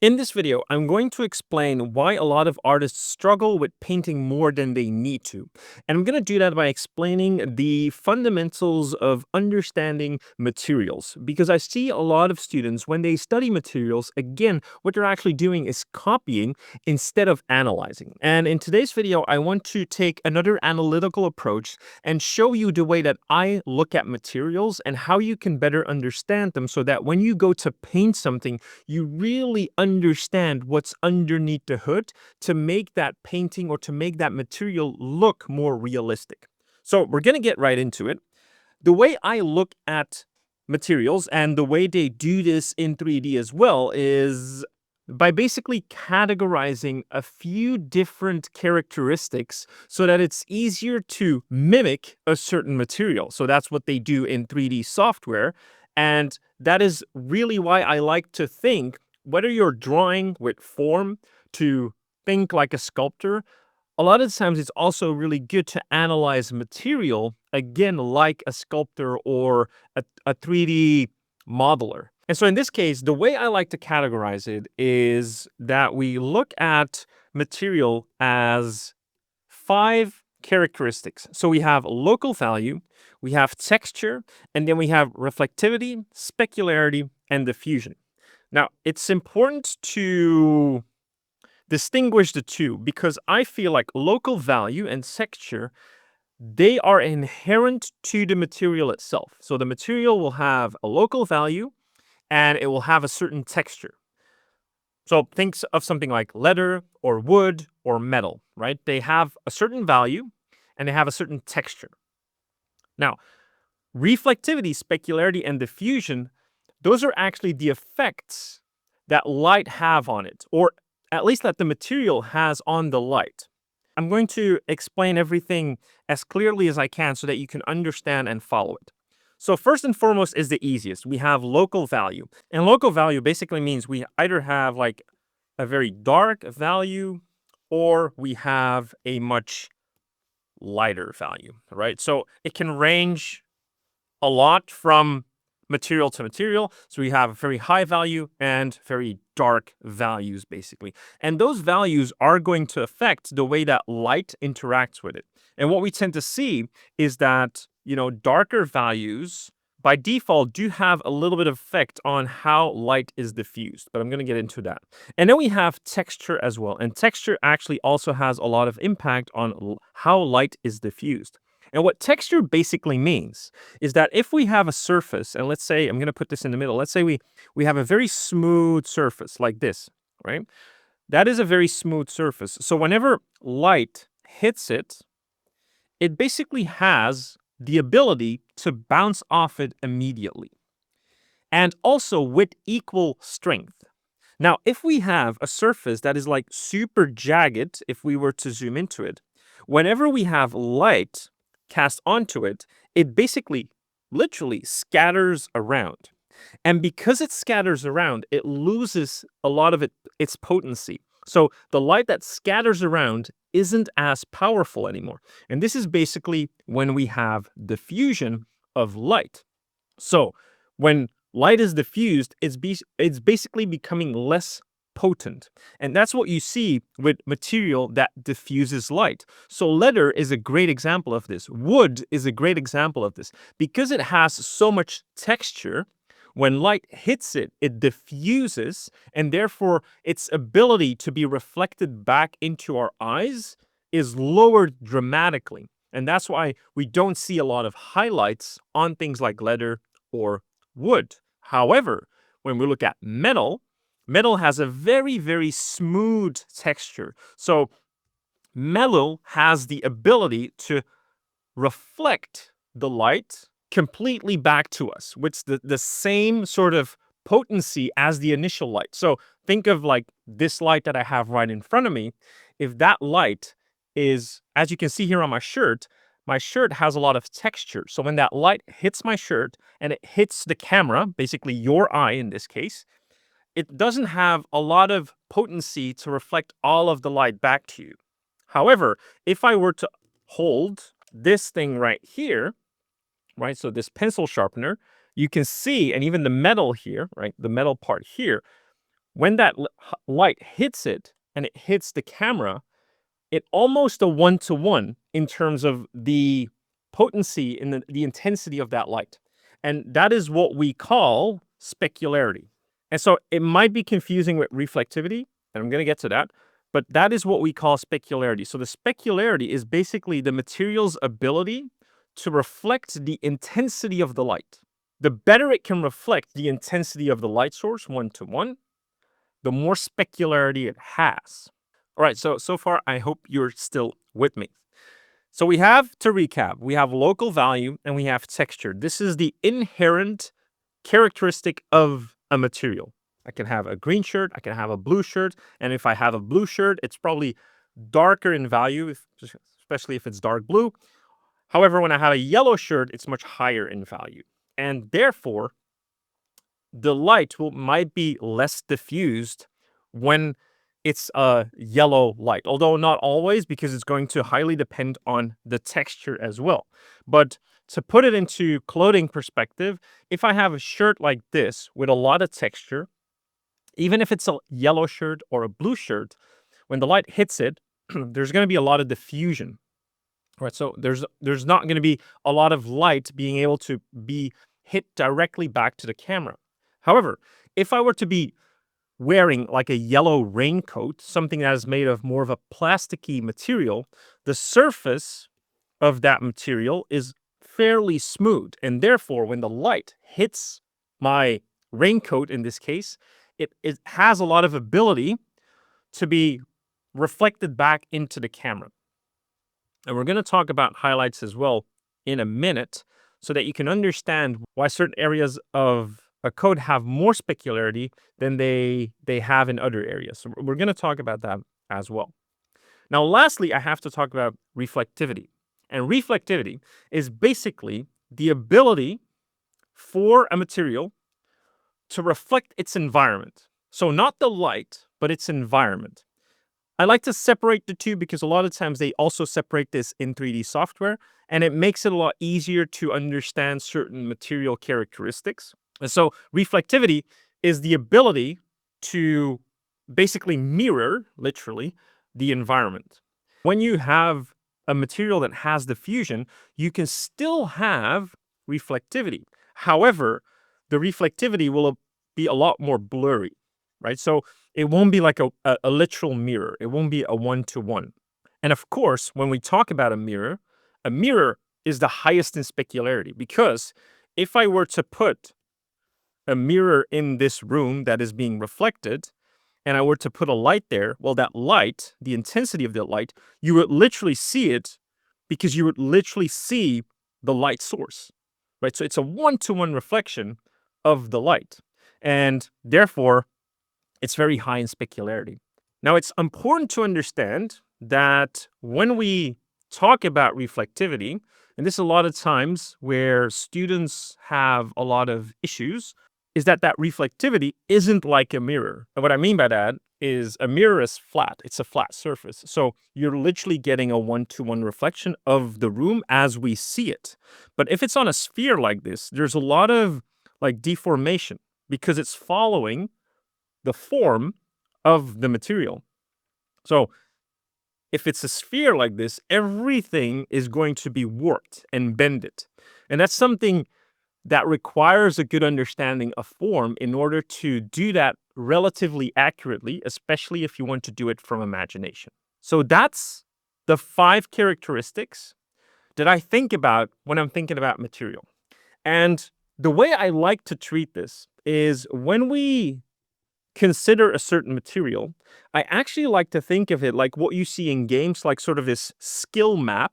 In this video, I'm going to explain why a lot of artists struggle with painting more than they need to. And I'm going to do that by explaining the fundamentals of understanding materials. Because I see a lot of students, when they study materials, again, what they're actually doing is copying instead of analyzing. And in today's video, I want to take another analytical approach and show you the way that I look at materials and how you can better understand them so that when you go to paint something, you really understand what's underneath the hood to make that painting or to make that material look more realistic. So we're going to get right into it. The way I look at materials and the way they do this in 3D as well is by basically categorizing a few different characteristics so that it's easier to mimic a certain material. So that's what they do in 3D software. And that is really why I like to think, whether you're drawing with form, to think like a sculptor, a lot of times it's also really good to analyze material, again, like a sculptor or a 3D modeler. And so in this case, the way I like to categorize it is that we look at material as 5 characteristics. So we have local value, we have texture, and then we have reflectivity, specularity, and diffusion. Now, it's important to distinguish the two because I feel like local value and texture, they are inherent to the material itself. So the material will have a local value and it will have a certain texture. So think of something like leather or wood or metal, right? They have a certain value and they have a certain texture. Now, reflectivity, specularity, and diffusion, those are actually the effects that light have on it, or at least that the material has on the light. I'm going to explain everything as clearly as I can so that you can understand and follow it. So first and foremost is the easiest. We have local value. And local value basically means we either have like a very dark value or we have a much lighter value, right? So it can range a lot from material to material. So we have very high value and very dark values, basically. And those values are going to affect the way that light interacts with it. And what we tend to see is that, darker values by default do have a little bit of effect on how light is diffused, but I'm going to get into that. And then we have texture as well. And texture actually also has a lot of impact on how light is diffused. And what texture basically means is that if we have a surface, and let's say, I'm going to put this in the middle, let's say we have a very smooth surface like this, right? That is a very smooth surface. So whenever light hits it, it basically has the ability to bounce off it immediately. And also with equal strength. Now, if we have a surface that is like super jagged, if we were to zoom into it, whenever we have light cast onto it, it basically literally scatters around. And because it scatters around, it loses a lot of its potency. So the light that scatters around isn't as powerful anymore. And this is basically when we have diffusion of light. So when light is diffused, it's basically becoming less potent. And that's what you see with material that diffuses light. So leather is a great example of this. Wood is a great example of this. Because it has so much texture, when light hits it, it diffuses, and therefore its ability to be reflected back into our eyes is lowered dramatically. And that's why we don't see a lot of highlights on things like leather or wood. However, when we look at metal, metal has a very, very smooth texture. So metal has the ability to reflect the light completely back to us, with the same sort of potency as the initial light. So think of like this light that I have right in front of me. If that light is, as you can see here on my shirt has a lot of texture. So when that light hits my shirt and it hits the camera, basically your eye in this case, it doesn't have a lot of potency to reflect all of the light back to you. However, if I were to hold this thing right here, right, so this pencil sharpener, you can see, and even the metal here, right, the metal part here, when that light hits it and it hits the camera, it almost a one-to-one in terms of the potency and the intensity of that light. And that is what we call specularity. And so it might be confusing with reflectivity, and I'm going to get to that, but that is what we call specularity. So the specularity is basically the material's ability to reflect the intensity of the light. The better it can reflect the intensity of the light source one-to-one, the more specularity it has. All right, so far, I hope you're still with me. So we have, to recap, we have local value and we have texture. This is the inherent characteristic of a material. I can have a green shirt, I can have a blue shirt, and if I have a blue shirt, it's probably darker in value, especially if it's dark blue. However, when I have a yellow shirt, it's much higher in value. And therefore, the light might be less diffused when it's a yellow light, although not always, because it's going to highly depend on the texture as well. But to put it into clothing perspective, if I have a shirt like this with a lot of texture, even if it's a yellow shirt or a blue shirt, when the light hits it, there's going to be a lot of diffusion. Right, so there's not going to be a lot of light being able to be hit directly back to the camera. However, if I were to be wearing like a yellow raincoat, something that is made of more of a plasticky material, the surface of that material is fairly smooth. And therefore, when the light hits my raincoat in this case, it has a lot of ability to be reflected back into the camera. And we're going to talk about highlights as well in a minute so that you can understand why certain areas of a code have more specularity than they have in other areas. So we're going to talk about that as well. Now, lastly, I have to talk about reflectivity. And reflectivity is basically the ability for a material to reflect its environment. So not the light, but its environment. I like to separate the two because a lot of times they also separate this in 3D software, and it makes it a lot easier to understand certain material characteristics. And so reflectivity is the ability to basically mirror, literally, the environment. When you have a material that has diffusion, you can still have reflectivity. However, the reflectivity will be a lot more blurry, right? So it won't be like a literal mirror. It won't be a one-to-one. And of course, when we talk about a mirror is the highest in specularity, because if I were to put a mirror in this room that is being reflected, and I were to put a light there, well, that light, the intensity of the light, you would literally see it because you would literally see the light source, right? So it's a one-to-one reflection of the light. And therefore, it's very high in specularity. Now, it's important to understand that when we talk about reflectivity, and this is a lot of times where students have a lot of issues, is that reflectivity isn't like a mirror. And what I mean by that is a mirror is flat. It's a flat surface. So you're literally getting a one-to-one reflection of the room as we see it. But if it's on a sphere like this, there's a lot of like deformation because it's following the form of the material. So if it's a sphere like this, everything is going to be warped and bended. And that's something that requires a good understanding of form in order to do that relatively accurately, especially if you want to do it from imagination. So that's the 5 characteristics that I think about when I'm thinking about material. And the way I like to treat this is when we consider a certain material, I actually like to think of it like what you see in games, like sort of this skill map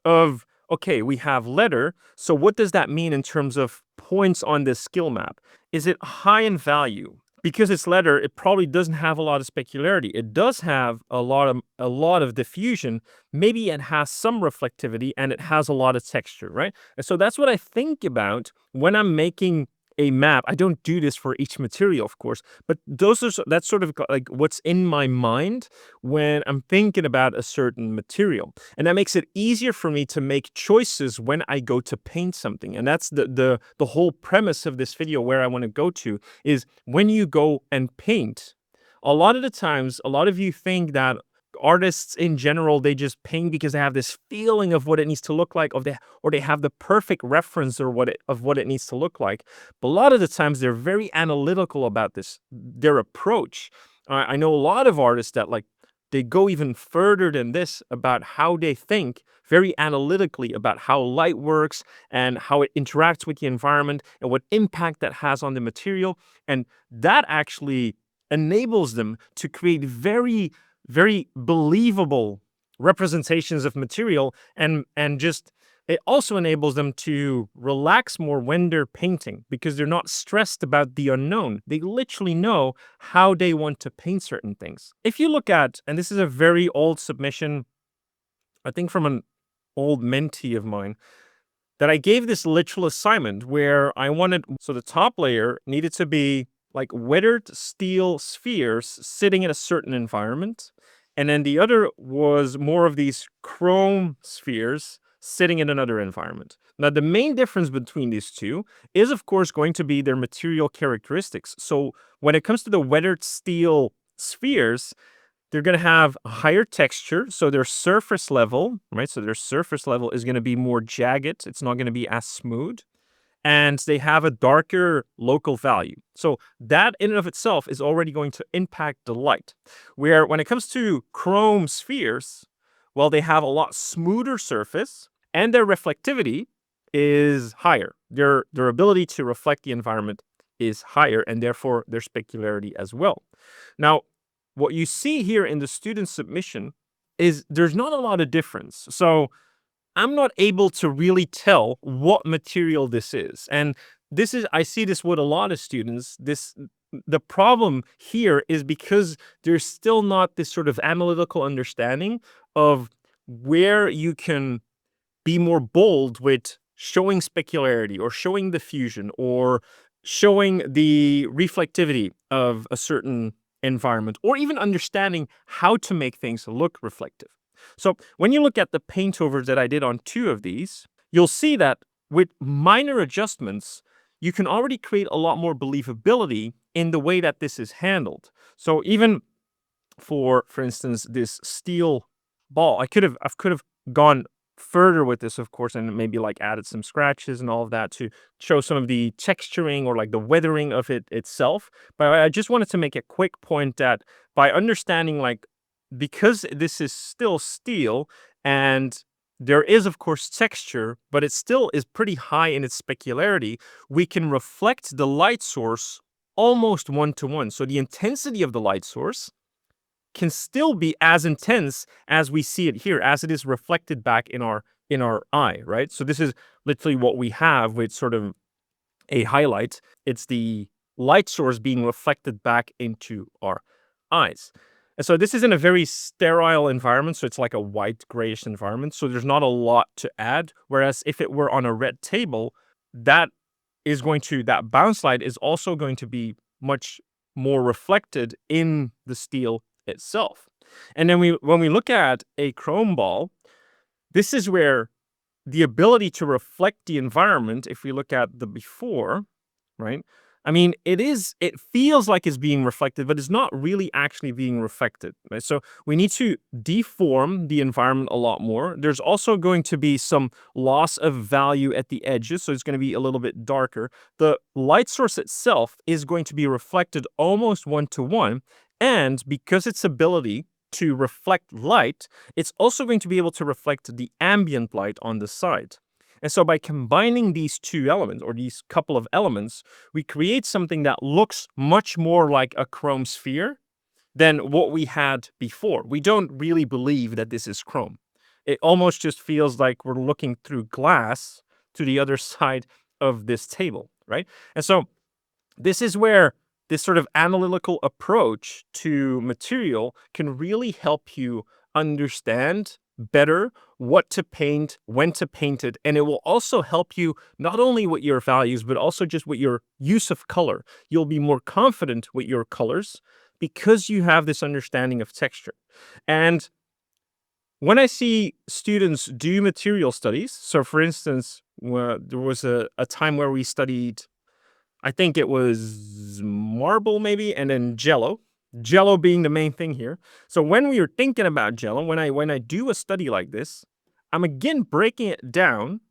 of, okay, we have leather. So what does that mean in terms of points on this skill map? Is it high in value? Because it's leather, it probably doesn't have a lot of specularity. It does have a lot of diffusion. Maybe it has some reflectivity and it has a lot of texture, right? And so that's what I think about when I'm making a map. I don't do this for each material, of course, but that's sort of like what's in my mind when I'm thinking about a certain material. And that makes it easier for me to make choices when I go to paint something. And that's the whole premise of this video, where I want to go to is when you go and paint, a lot of the times, a lot of you think that artists in general, they just paint because they have this feeling of what it needs to look like, or they have the perfect reference of what it needs to look like. But a lot of the times they're very analytical about their approach. I know a lot of artists that like they go even further than this about how they think very analytically about how light works and how it interacts with the environment and what impact that has on the material. And that actually enables them to create very believable representations of material, and just it also enables them to relax more when they're painting because they're not stressed about the unknown. They literally know how they want to paint certain things. If you look at, and this is a very old submission, I think from an old mentee of mine, that I gave this literal assignment where I wanted, so the top layer needed to be like weathered steel spheres sitting in a certain environment. And then the other was more of these chrome spheres sitting in another environment. Now, the main difference between these two is, of course, going to be their material characteristics. So when it comes to the weathered steel spheres, they're going to have a higher texture, so their surface level, right? So their surface level is going to be more jagged. It's not going to be as smooth. And they have a darker local value. So that in and of itself is already going to impact the light. Where when it comes to chrome spheres, well, they have a lot smoother surface and their reflectivity is higher. Their ability to reflect the environment is higher, and therefore their specularity as well. Now, what you see here in the student submission is there's not a lot of difference. So I'm not able to really tell what material this is. And I see this with a lot of students. The problem here is because there's still not this sort of analytical understanding of where you can be more bold with showing specularity or showing diffusion or showing the reflectivity of a certain environment, or even understanding how to make things look reflective. So when you look at the paint overs that I did on two of these, you'll see that with minor adjustments, you can already create a lot more believability in the way that this is handled. So even for instance, this steel ball, I could have gone further with this, of course, and maybe like added some scratches and all of that to show some of the texturing or like the weathering of it itself. But I just wanted to make a quick point that by understanding, like, because this is still steel and there is, of course, texture, but it still is pretty high in its specularity, we can reflect the light source almost one-to-one. So the intensity of the light source can still be as intense as we see it here, as it is reflected back in our eye, right? So this is literally what we have with sort of a highlight. It's the light source being reflected back into our eyes. And so this is in a very sterile environment, so it's like a white grayish environment, so there's not a lot to add. Whereas if it were on a red table, that bounce light is also going to be much more reflected in the steel itself. And then when we look at a chrome ball, this is where the ability to reflect the environment, if we look at the before, right? I mean, it feels like it's being reflected, but it's not really actually being reflected, right? So we need to deform the environment a lot more. There's also going to be some loss of value at the edges, so it's going to be a little bit darker. The light source itself is going to be reflected almost one-to-one, and because its ability to reflect light, it's also going to be able to reflect the ambient light on the side. And so by combining these two elements, or these couple of elements, we create something that looks much more like a chrome sphere than what we had before. We don't really believe that this is chrome. It almost just feels like we're looking through glass to the other side of this table, right? And so this is where this sort of analytical approach to material can really help you understand better what to paint, when to paint it, and it will also help you not only with your values, but also just with your use of color. You'll be more confident with your colors because you have this understanding of texture. And when I see students do material studies, so for instance, there was a time where we studied, I think it was marble maybe, and then jello. Jello being the main thing here. So when we are thinking about jello, when I do a study like this, I'm again breaking it down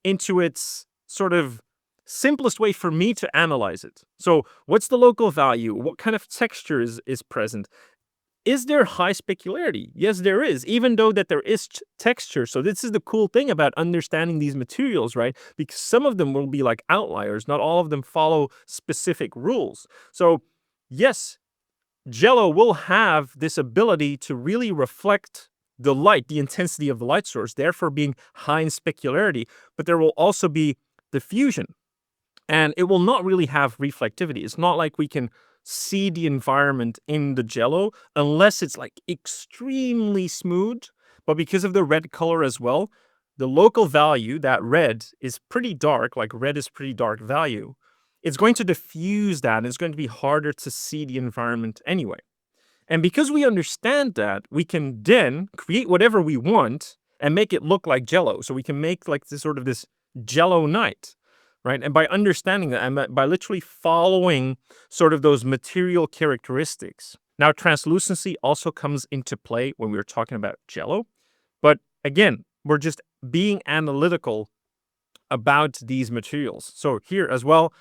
into its sort of simplest way for me to analyze it. So what's the local value? What kind of texture is present? Is there high specularity? Yes, there is, even though that there is texture. So this is the cool thing about understanding these materials, right? Because some of them will be like outliers. Not all of them follow specific rules. So yes, Jello will have this ability to really reflect the light, the intensity of the light source, therefore being high in specularity, but there will also be diffusion. And it will not really have reflectivity. It's not like we can see the environment in the jello unless it's like extremely smooth. But because of the red color as well, the local value, that red, is pretty dark, like red is pretty dark value. It's going to diffuse that and it's going to be harder to see the environment anyway. And because we understand that, we can then create whatever we want and make it look like jello. So we can make like this sort of this jello night, right? And by understanding that, and by literally following sort of those material characteristics. Now, translucency also comes into play when we're talking about jello. But again, we're just being analytical about these materials. So here as well,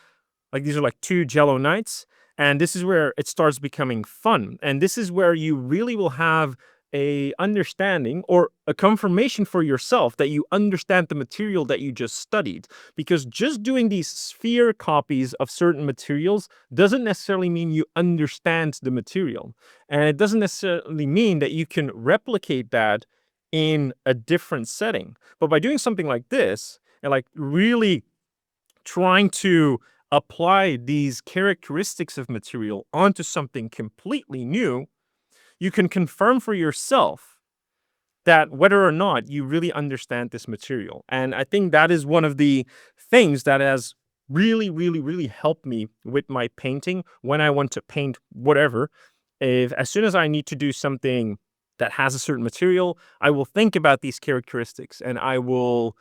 like these are like two jello nights. And this is where it starts becoming fun. And this is where you really will have a understanding or a confirmation for yourself that you understand the material that you just studied. Because just doing these sphere copies of certain materials doesn't necessarily mean you understand the material. And it doesn't necessarily mean that you can replicate that in a different setting. But by doing something like this and like really trying to apply these characteristics of material onto something completely new, you can confirm for yourself that whether or not you really understand this material. And I think that is one of the things that has really, really, really helped me with my painting when I want to paint whatever. If as soon as I need to do something that has a certain material, I will think about these characteristics and I will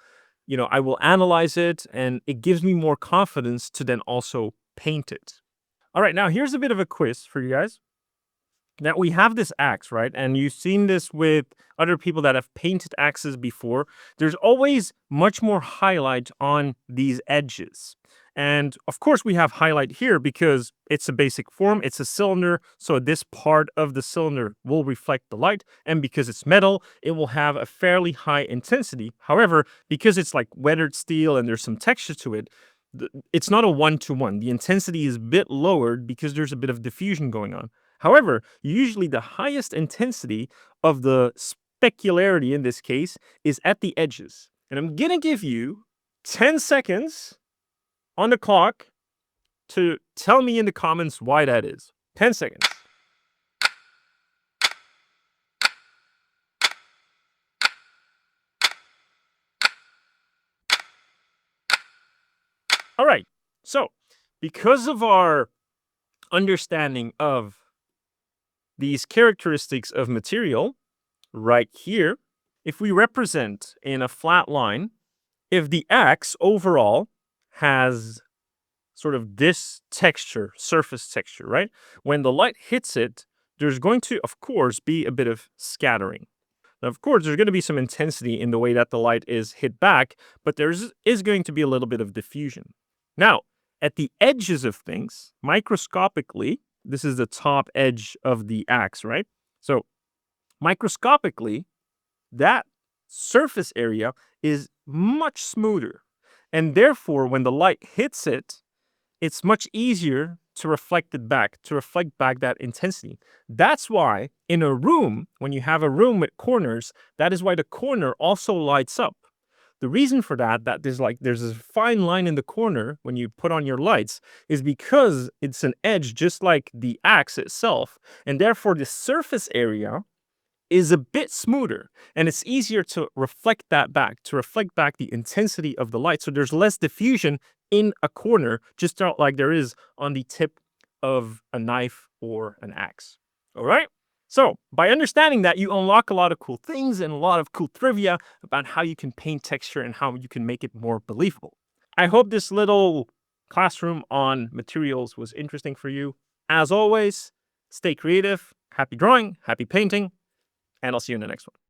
analyze it and it gives me more confidence to then also paint it. All right, now here's a bit of a quiz for you guys. Now we have this axe, right? And you've seen this with other people that have painted axes before. There's always much more highlight on these edges. And of course we have highlight here because it's a basic form, it's a cylinder, so this part of the cylinder will reflect the light, and because it's metal, it will have a fairly high intensity. However, because it's like weathered steel and there's some texture to it, it's not a one-to-one. The intensity is a bit lowered because there's a bit of diffusion going on. However, usually the highest intensity of the specularity in this case is at the edges. And I'm going to give you 10 seconds on the clock to tell me in the comments why that is. 10 seconds. All right. So, because of our understanding of these characteristics of material right here, if we represent in a flat line, if the axe overall has sort of this texture, surface texture, right? When the light hits it, there's going to, of course, be a bit of scattering. Now, of course, there's going to be some intensity in the way that the light is hit back, but is going to be a little bit of diffusion. Now, at the edges of things, microscopically, this is the top edge of the axe, right? So, microscopically, that surface area is much smoother. And therefore, when the light hits it, it's much easier to reflect it back, to reflect back that intensity. That's why in a room, when you have a room with corners, that is why the corner also lights up. The reason for that there's a fine line in the corner when you put on your lights, is because it's an edge just like the axe itself. And therefore the surface area is a bit smoother, and it's easier to reflect that back, to reflect back the intensity of the light. So there's less diffusion in a corner, just like there is on the tip of a knife or an axe. All right? So by understanding that, you unlock a lot of cool things and a lot of cool trivia about how you can paint texture and how you can make it more believable. I hope this little classroom on materials was interesting for you. As always, stay creative, happy drawing, happy painting, and I'll see you in the next one.